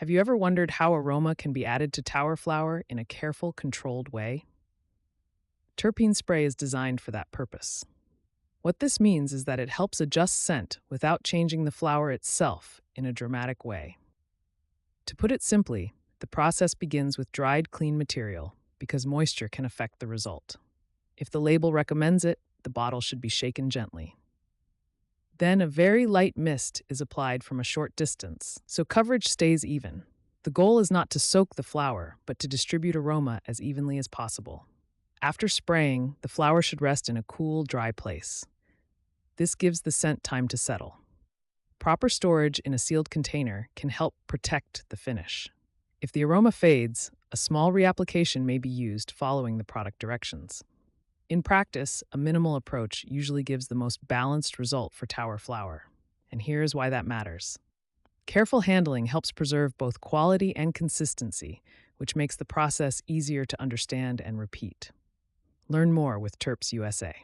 Have you ever wondered how aroma can be added to tower flower in a careful, controlled way? Terpene spray is designed for that purpose. What this means is that it helps adjust scent without changing the flower itself in a dramatic way. To put it simply, the process begins with dried, clean material because moisture can affect the result. If the label recommends it, the bottle should be shaken gently. Then a very light mist is applied from a short distance, so coverage stays even. The goal is not to soak the flower, but to distribute aroma as evenly as possible. After spraying, the flower should rest in a cool, dry place. This gives the scent time to settle. Proper storage in a sealed container can help protect the finish. If the aroma fades, a small reapplication may be used following the product directions. In practice, a minimal approach usually gives the most balanced result for tower flower. And here's why that matters. Careful handling helps preserve both quality and consistency, which makes the process easier to understand and repeat. Learn more with Terps USA.